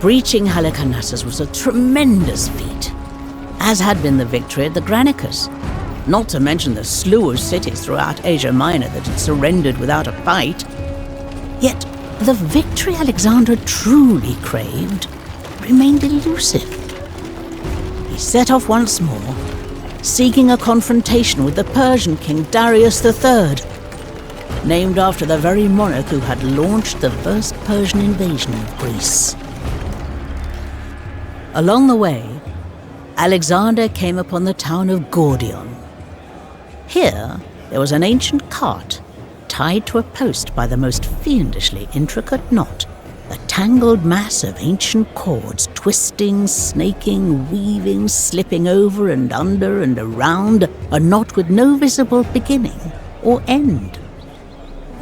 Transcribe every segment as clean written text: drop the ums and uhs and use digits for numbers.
Breaching Halicarnassus was a tremendous feat, as had been the victory at the Granicus, not to mention the slew of cities throughout Asia Minor that had surrendered without a fight. Yet the victory Alexander truly craved remained elusive. He set off once more, seeking a confrontation with the Persian king Darius III, named after the very monarch who had launched the first Persian invasion of Greece. Along the way, Alexander came upon the town of Gordian. Here, there was an ancient cart tied to a post by the most fiendishly intricate knot, a tangled mass of ancient cords twisting, snaking, weaving, slipping over and under and around a knot with no visible beginning or end.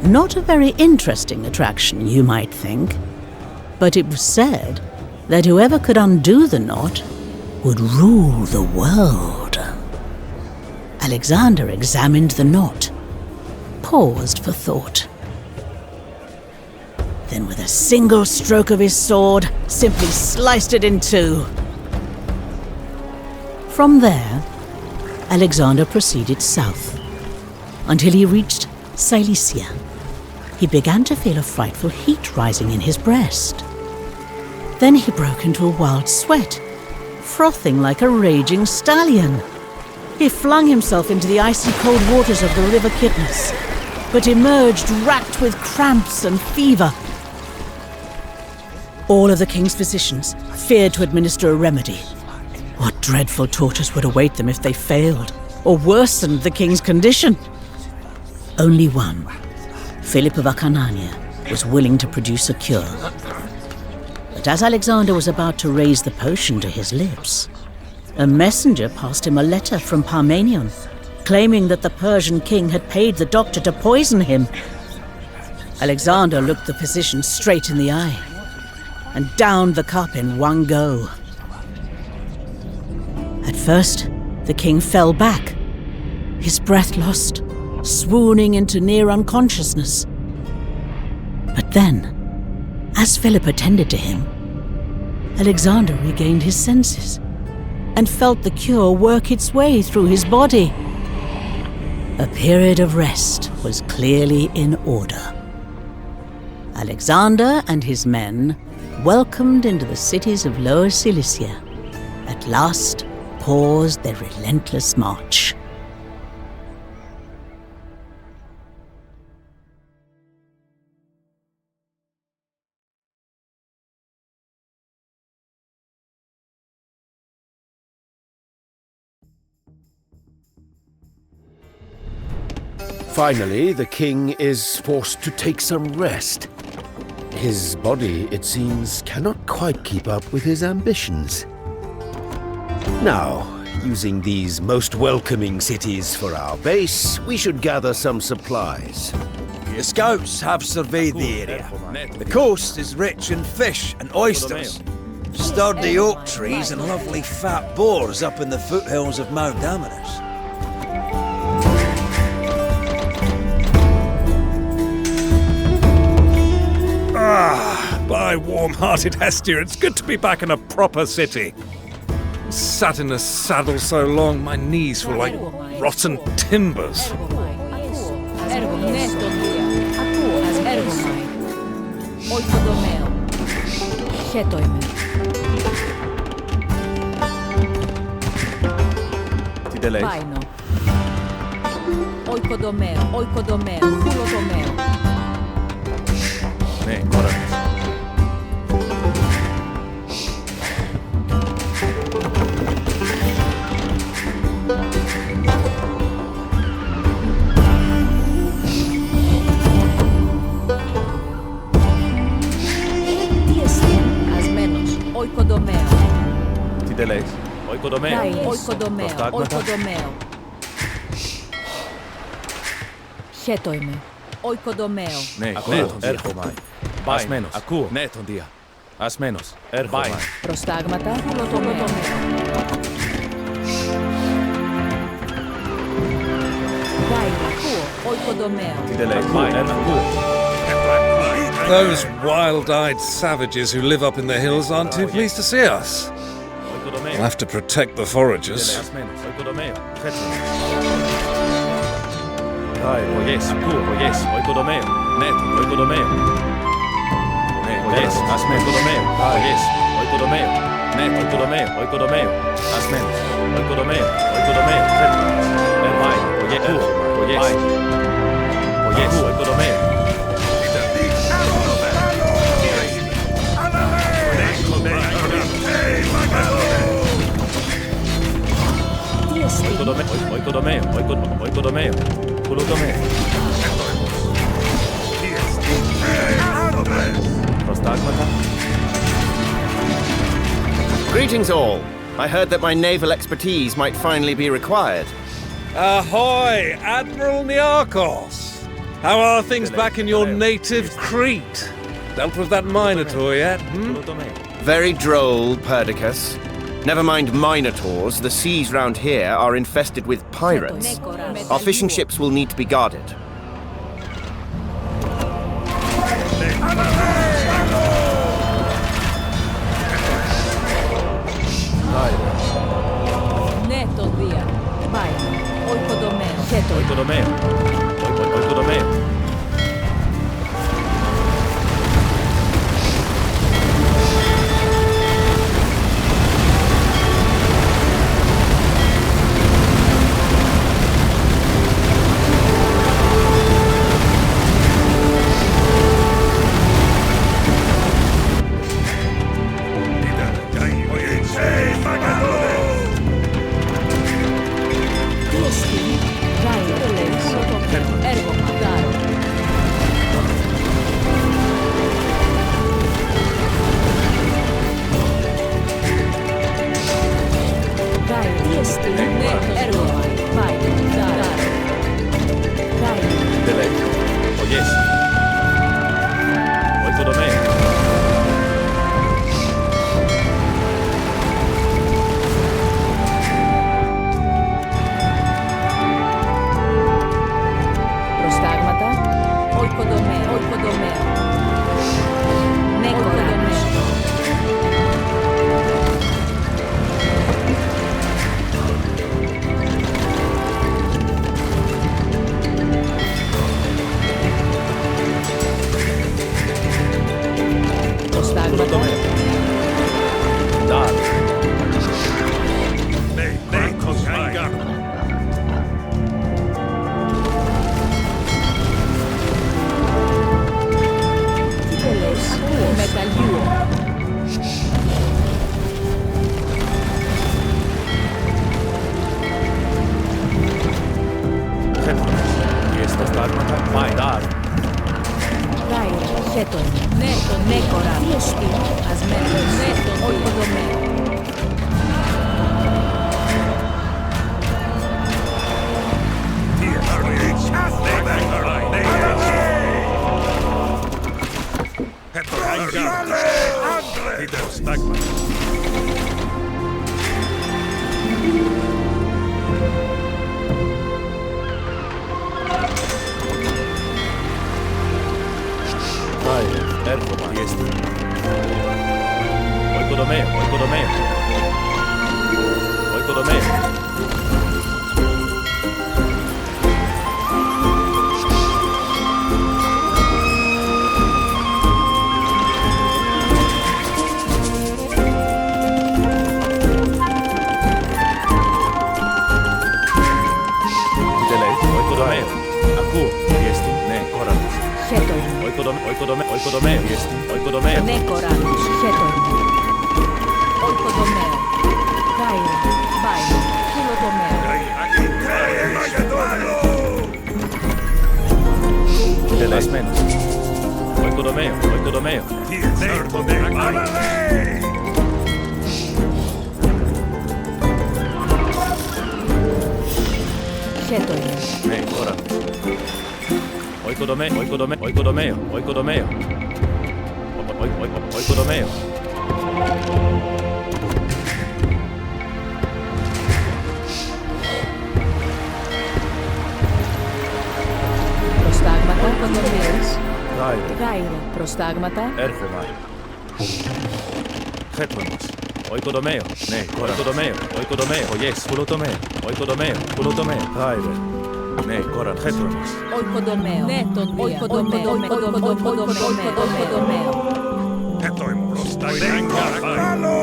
Not a very interesting attraction, you might think, but it was said that whoever could undo the knot would rule the world. Alexander examined the knot, paused for thought. Then with a single stroke of his sword, simply sliced it in two. From there, Alexander proceeded south, until he reached Cilicia. He began to feel a frightful heat rising in his breast. Then he broke into a wild sweat, frothing like a raging stallion. He flung himself into the icy cold waters of the river Kidnus, but emerged racked with cramps and fever. All of the king's physicians feared to administer a remedy. What dreadful tortures would await them if they failed, or worsened the king's condition? Only one, Philip of Acarnania, was willing to produce a cure. But as Alexander was about to raise the potion to his lips, a messenger passed him a letter from Parmenion, claiming that the Persian king had paid the doctor to poison him. Alexander looked the physician straight in the eye and downed the cup in one go. At first, the king fell back, his breath lost, swooning into near unconsciousness. But then, as Philip attended to him, Alexander regained his senses and felt the cure work its way through his body. A period of rest was clearly in order. Alexander and his men, welcomed into the cities of Lower Cilicia, at last paused their relentless march. Finally, the king is forced to take some rest. His body, it seems, cannot quite keep up with his ambitions. Now, using these most welcoming cities for our base, we should gather some supplies. The scouts have surveyed the area. The coast is rich in fish and oysters. Sturdy oak trees and lovely fat boars up in the foothills of Mount Damaris. By warm-hearted Hestia, it's good to be back in a proper city. Sat in a saddle so long, my knees were like rotten timbers. Χέτοιμαι. Οικοδομαίο. Ναι, έρχομαι. Ασμένος. Ακούω. Ναι, τον Δία. Ασμένος. Έρχομαι. Προστάγματα. Ολοτομαίο. Πάει. Ακούω. Οικοδομαίο. Τι δεν λέει. Πάει. Ακούω. Those wild-eyed savages who live up in the hills aren't too pleased to see us. We'll have to protect the foragers. Greetings all. I heard that my naval expertise might finally be required. Ahoy, Admiral Niarchos! How are things back in your native Crete? Dealt with that Minotaur yet, Very droll, Perdiccas. Never mind Minotaurs, the seas round here are infested with pirates. Our fishing ships will need to be guarded. Neto dia. Vai. Oikodomeo. Γάιρε. Προστάγματα. Έρχομαι. Χέτρονος. Οικοδομαίο. Ναι, οικοδομαίο. Οικοδομαίο. Yes, πουλοτομαίο. Οικοδομαίο. Πουλοτομαίο. Γάιρε. Ναι, κόραν. Χέτρονος. Οικοδομαίο. Ναι, τον δία. Οικοδομαίο. Εδώ είμαι μπροστά. Καλό!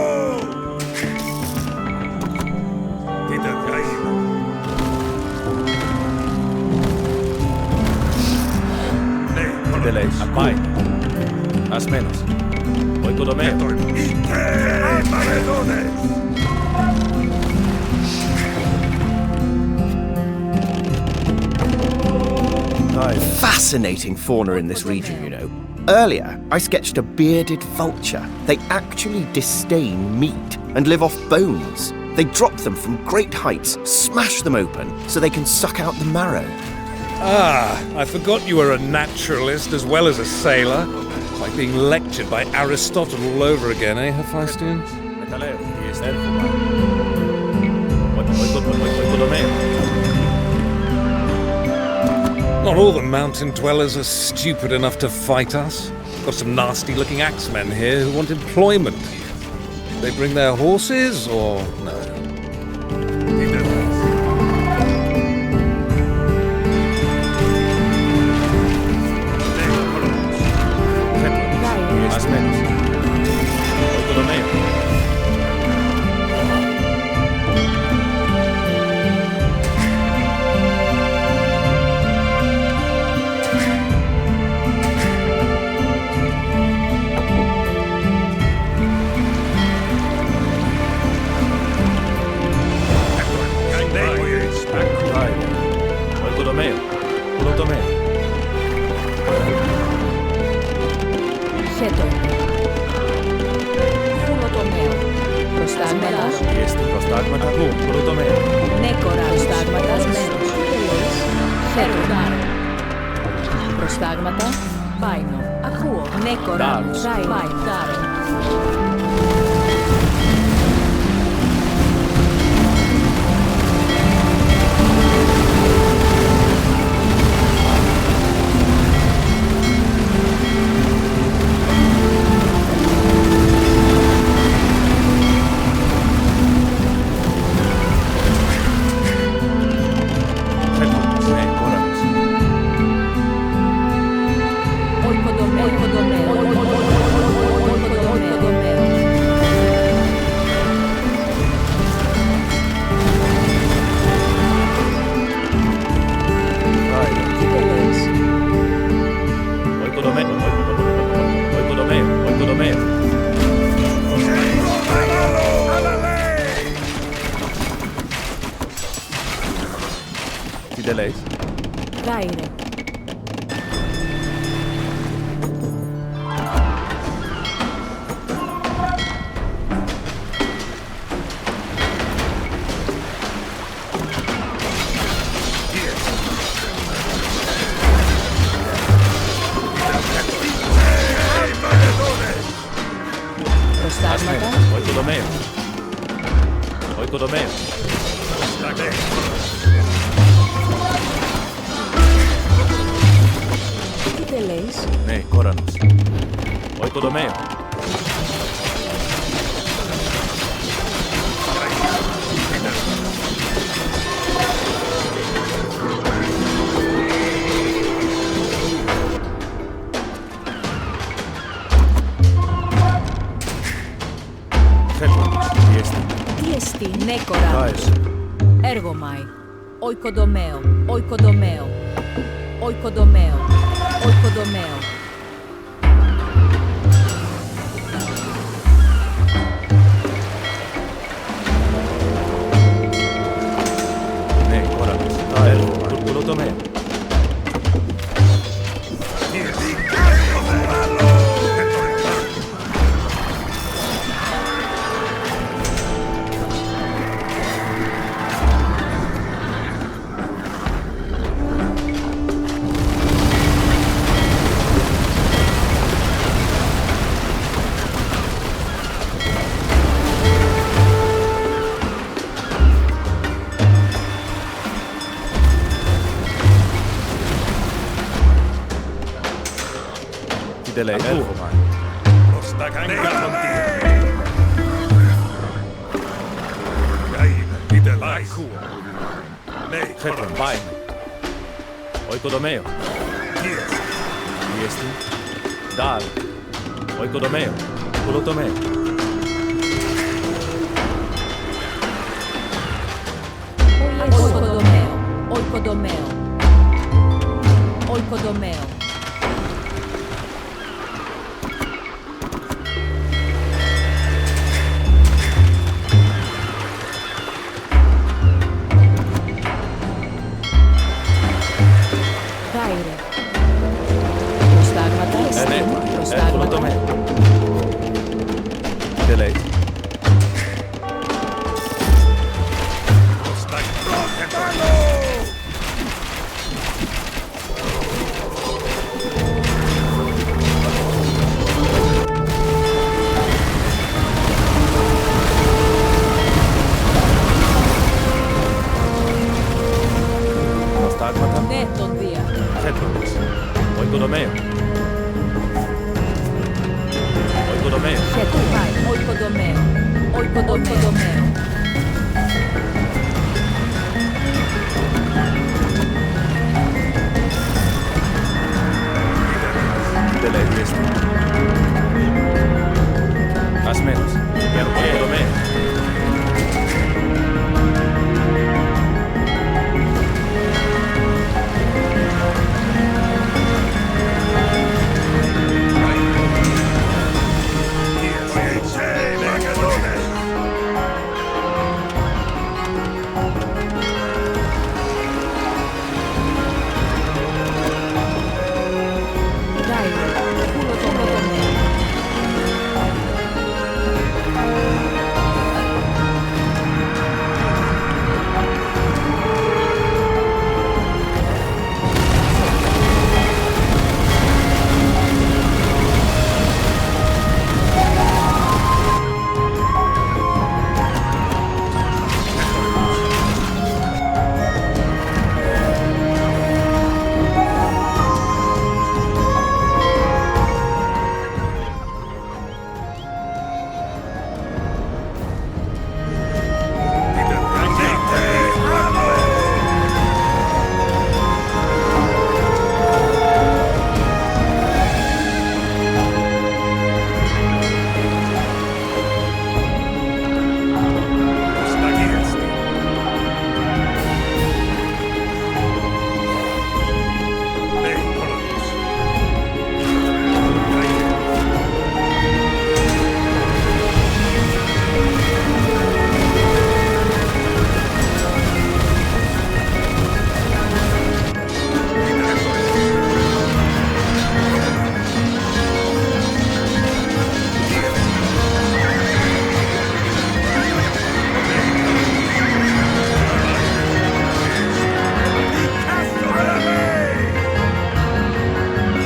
Δείτε γαΐνα. Ναι, Τι λέει. Απάει. Ασμένος. Οικοδομαίο. Fascinating fauna in this region, you know. Earlier, I sketched a bearded vulture. They actually disdain meat and live off bones. They drop them from great heights, smash them open, so they can suck out the marrow. Ah, I forgot you were a naturalist as well as a sailor. It's like being lectured by Aristotle all over again, eh, Hephaestion? Μεταλλαίο. Έρχομαι. Οικοδομαίο. Not all the mountain dwellers are stupid enough to fight us. Got some nasty-looking axemen here who want employment. They bring their horses, or no? Ασμένος. Οικοδομαίο. Οικοδομαίο. Πουλοτομαίο. Χέτον. Φουλοτομαίο. Προστάγματα. Este προστάγματα. Πουλοτομαίο. Νέκορα. Προστάγματα. Μέρος. Χέτον. Προστάγματα. Πάινο. Ακούω. Νέκορα. Πάινο. Τι λέεις. Γάιρε. Προστάγματα. Οικοδομαίο. Οικοδομαίο. Τι λέεις. Ναι, κόρανος. Οικοδομαίο. Τι εστί, νέκορα. Έργομαι. Οικοδομαίο. Οικοδομαίο. Οικοδομαίο. Οικοδομαίο. Ναι, κόρανος. Πουλοτομαίο. Tidele Ergomai. Hetron Baime. Oikodomeo. Viesti. Dal. Oikodomeo. Kulotomeo. Oikodomeo. Oikodomeo. Oikodomeo. Daire. Prostagmata est. Prostagmata. Delay. Prostagmata. Neton dia. Hetronis. Oikodomeo. Oikodomeo. Ketukai. Oikodomeo. Oikodomeo. Delay viesti. Asmenos. Oikodomeo. Daire. Kulotomeo.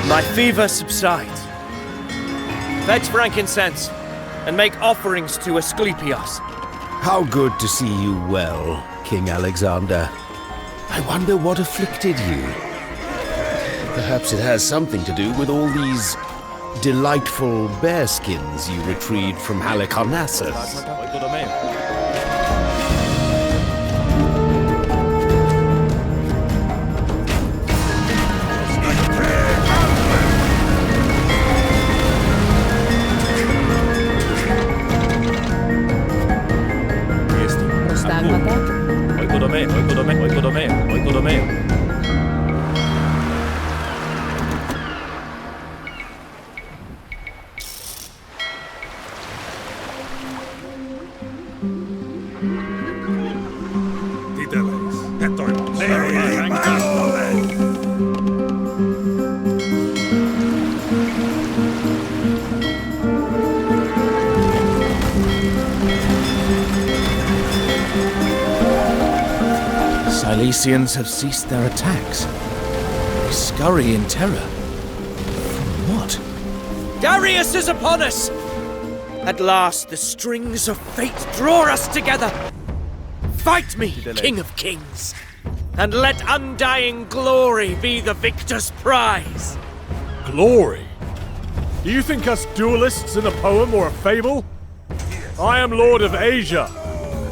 My fever subsides. Fetch frankincense and make offerings to Asclepios. How good to see you well, King Alexander. I wonder what afflicted you. Perhaps it has something to do with all these delightful bearskins you retrieved from Halicarnassus. Oikodomeo. Viesti. Prostagmata. Oikodomeo. Oikodomeo. Oikodomeo. Oikodomeo. Cilicians have ceased their attacks. We scurry in terror. From what? Darius is upon us! At last the strings of fate draw us together. Fight me, King of Kings, and let undying glory be the victor's prize. Glory? Do you think us duelists in a poem or a fable? I am Lord of Asia,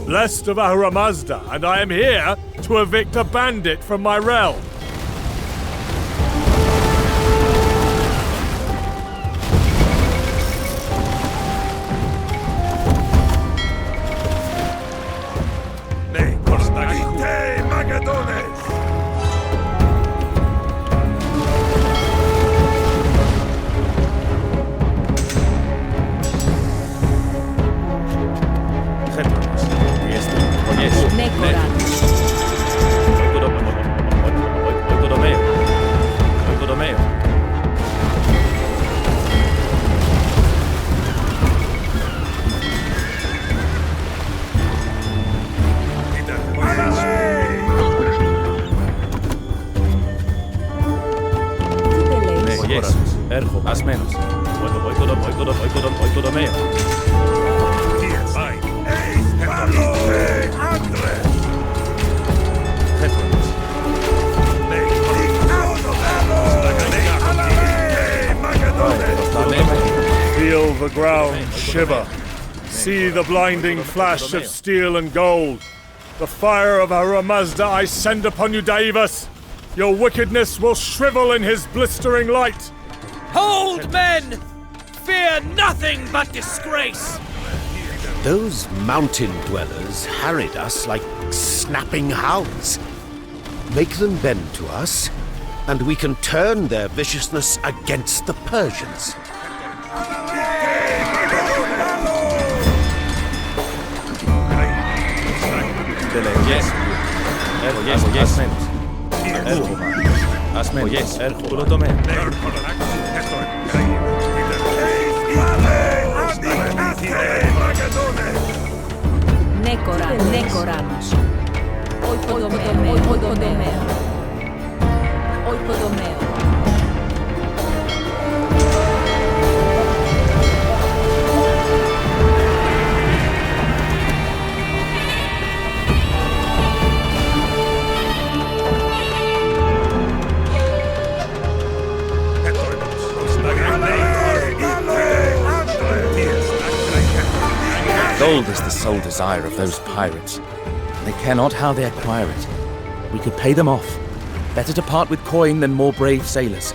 blessed of Ahura Mazda, and I am here to evict a bandit from my realm. Feel the ground shiver. See the blinding flash of steel and gold. The fire of Ahura Mazda I send upon you, Daivas. Your wickedness will shrivel in his blistering light. Hold, men! Fear nothing but disgrace! Those mountain dwellers harried us like snapping hounds. Make them bend to us, and we can turn their viciousness against the Persians. Gold is the sole desire of those pirates. They care not how they acquire it. We could pay them off. Better to part with coin than more brave sailors.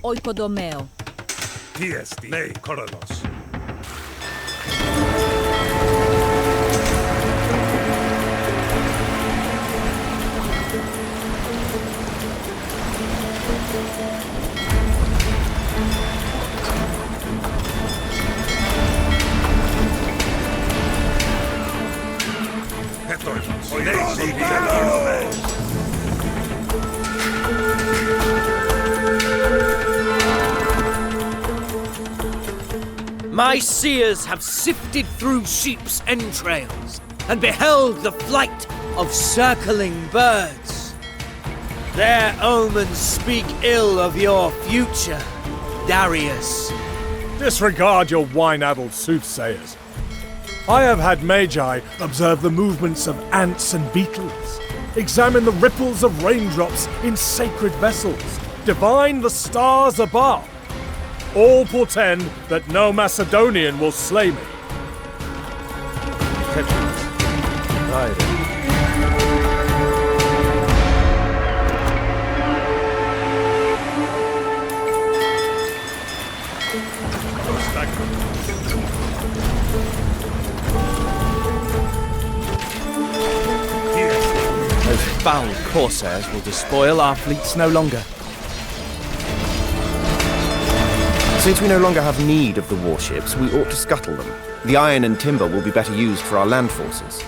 Oikodomeo. Tiesti, nei koronos. My seers have sifted through sheep's entrails and beheld the flight of circling birds. Their omens speak ill of your future, Darius. Disregard your wine-addled soothsayers. I have had Magi observe the movements of ants and beetles, examine the ripples of raindrops in sacred vessels, divine the stars above. All portend that no Macedonian will slay me. Those foul corsairs will despoil our fleets no longer. Since we no longer have need of the warships, we ought to scuttle them. The iron and timber will be better used for our land forces.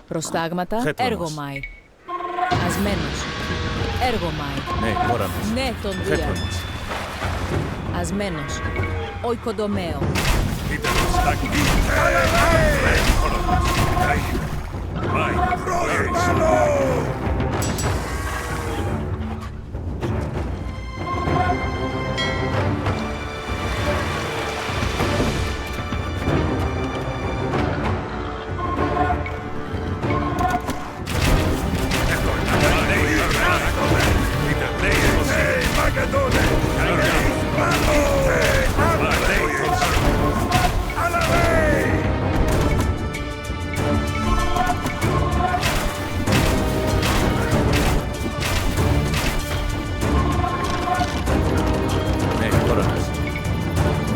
Προστάγματα, Θέτω έργο μας. μάι. Ασμένος, έργο μάι. Ναι, ώρα μας. Ναι, τον Θέτω δία. μας. Ασμένος, οικοδομαίο.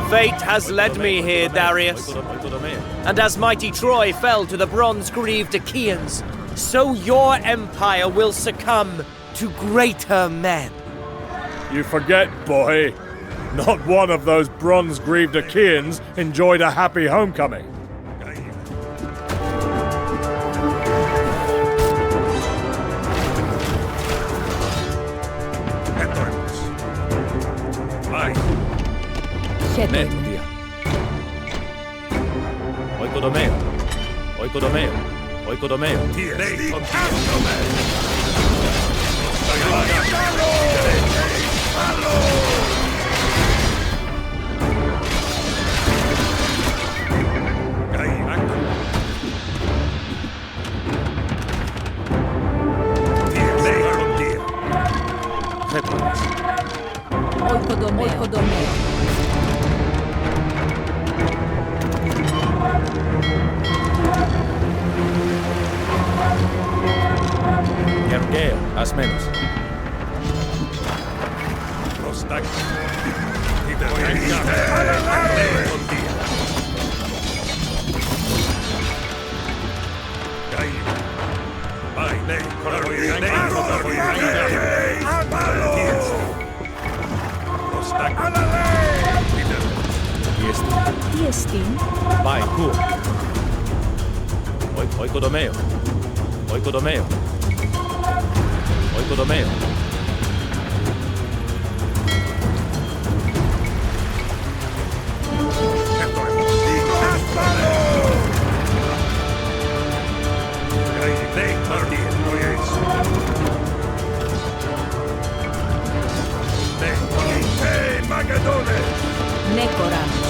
Fate has led me here, Darius. And as mighty Troy fell to the bronze-greaved Achaeans, so your empire will succumb to greater men. You forget, boy. Not one of those bronze-greaved Achaeans enjoyed a happy homecoming. Χέτο Ναι, είμαι. τον δία. Οικοδομαίο. Οικοδομαίο. Οικοδομαίο. Θέτω μας. Οικοδομαίο. Γεωργαίο. Ασμένος. Τι εστίν. Πάει, κου. Οικοδομαίο. Οικοδομαίο. Οικοδομαίο. Ναι, κοράνος.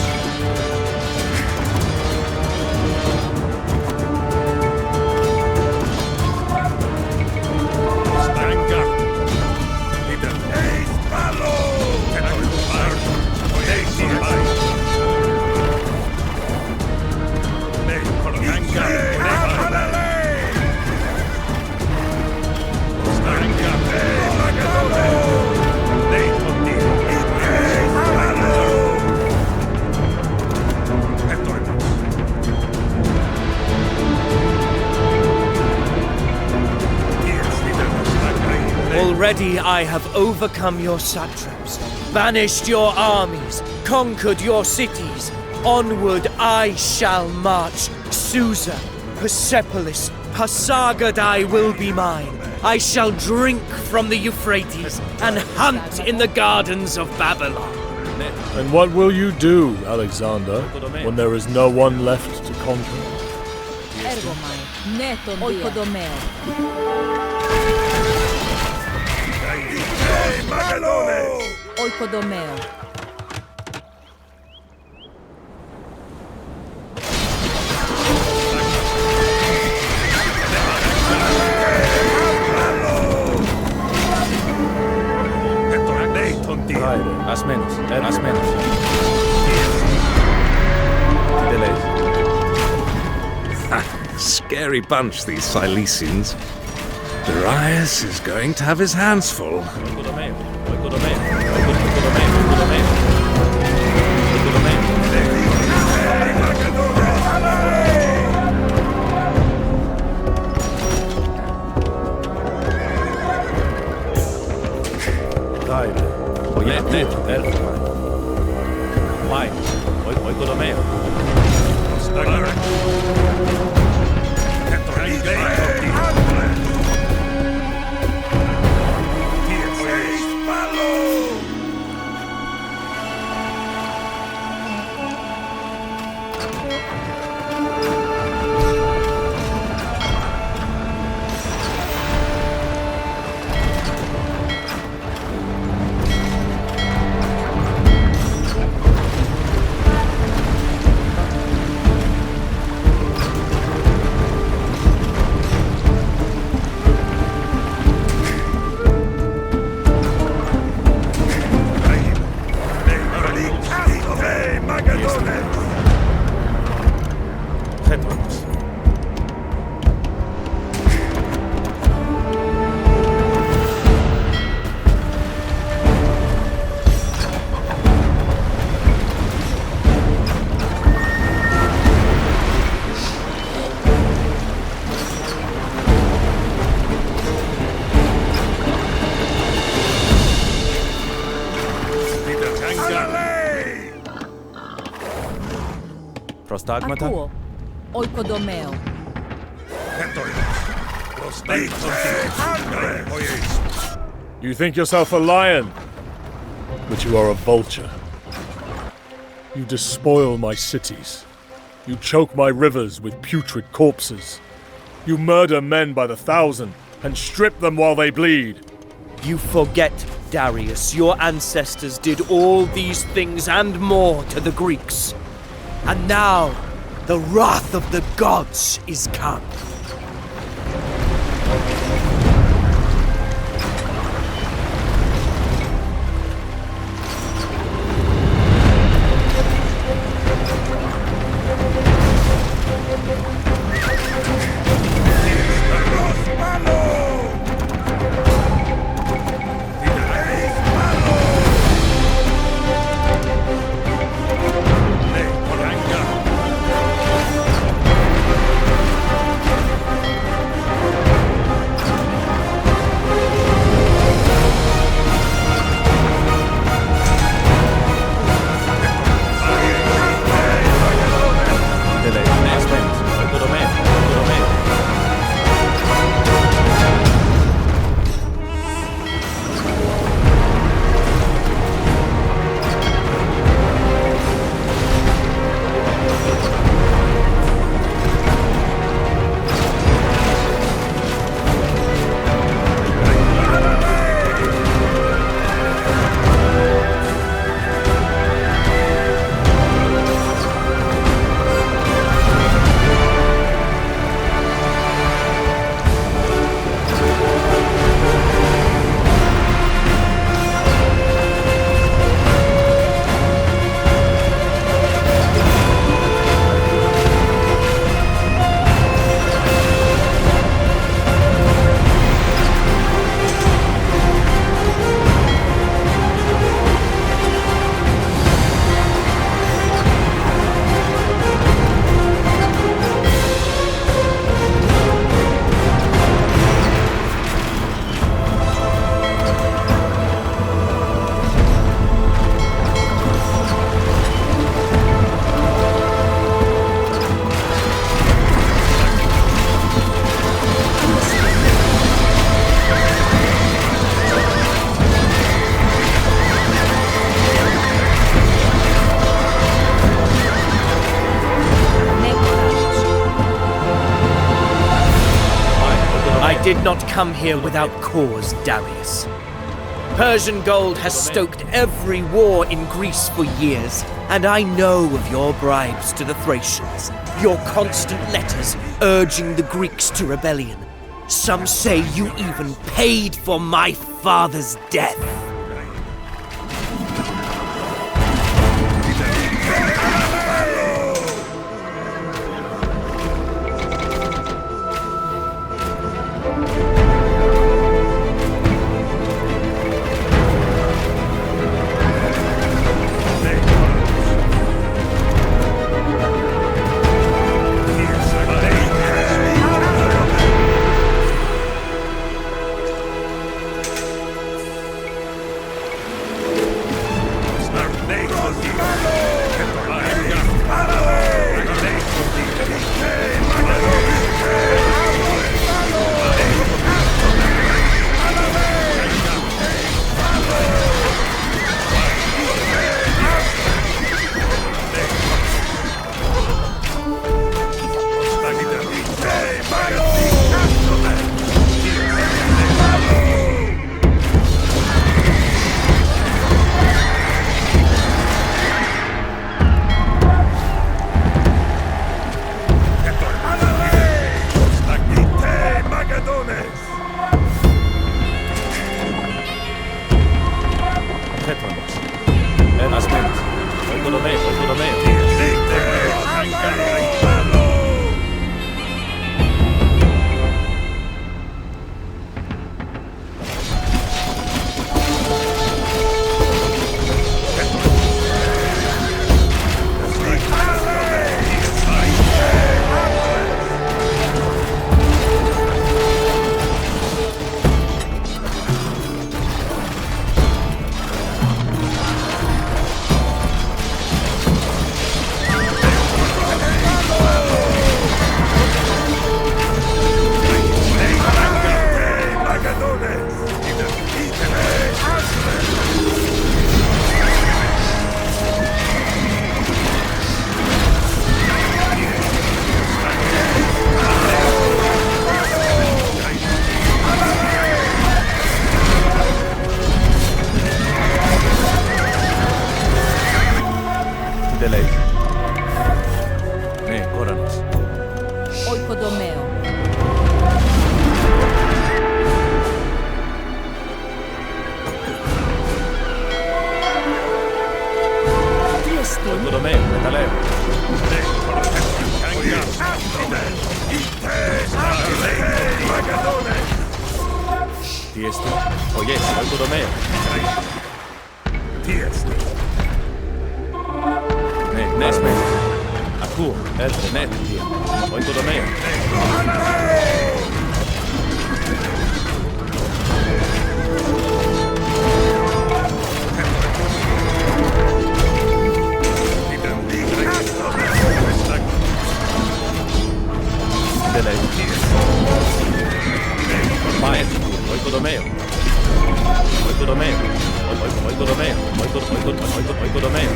Already I have overcome your satraps, banished your armies, conquered your cities. Onward I shall march. Susa, Persepolis, Pasargadae will be mine. I shall drink from the Euphrates and hunt in the gardens of Babylon. And what will you do, Alexander, when there is no one left to conquer? Έργο μάι. Ναι, τον δία. Οικοδομαίο. Οικοδομαίο. Last minute. Scary bunch, these Cilicians. Darius is going to have his hands full. Prostagmata? Ακούω. Oikodomeo. You think yourself a lion, but you are a vulture. You despoil my cities. You choke my rivers with putrid corpses. You murder men by the thousand and strip them while they bleed. You forget, Darius, your ancestors did all these things and more to the Greeks. And now, the wrath of the gods is come. I did not come here without cause, Darius. Persian gold has stoked every war in Greece for years, and I know of your bribes to the Thracians, your constant letters urging the Greeks to rebellion. Some say you even paid for my father's death. Oikodomeo. Oikodomeo, metaleo. Tiesti, oyes, oikodomeo. Nesme. Aku, eltre, net, oikodomeo. Maet, oikodomeo. Oikodomeo. Oikodomeo. Oikodomeo.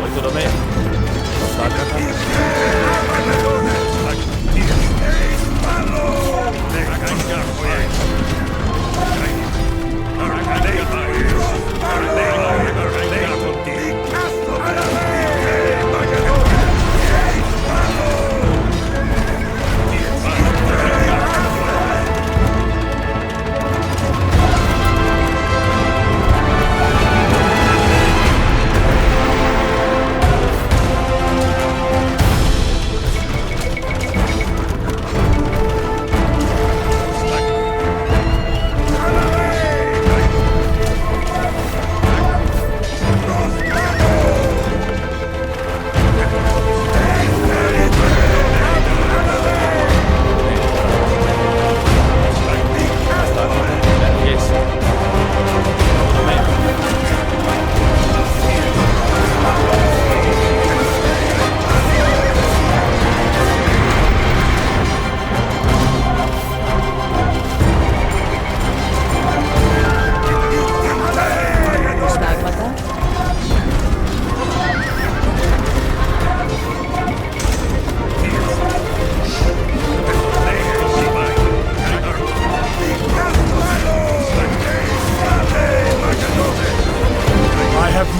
Oikodomeo.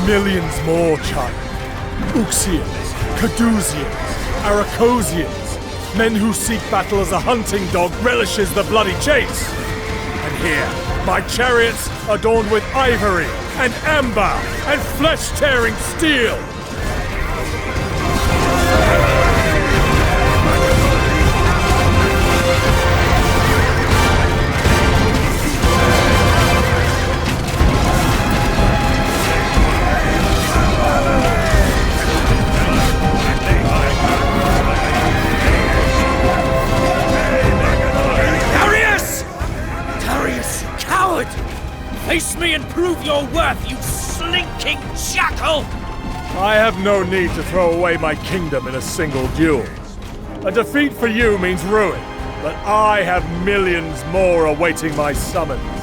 Millions more, child. Uxians, Cadusians, Aracosians, men who seek battle as a hunting dog relishes the bloody chase. And here, my chariots adorned with ivory and amber and flesh-tearing steel. Face me and prove your worth, you slinking jackal! I have no need to throw away my kingdom in a single duel. A defeat for you means ruin, but I have millions more awaiting my summons.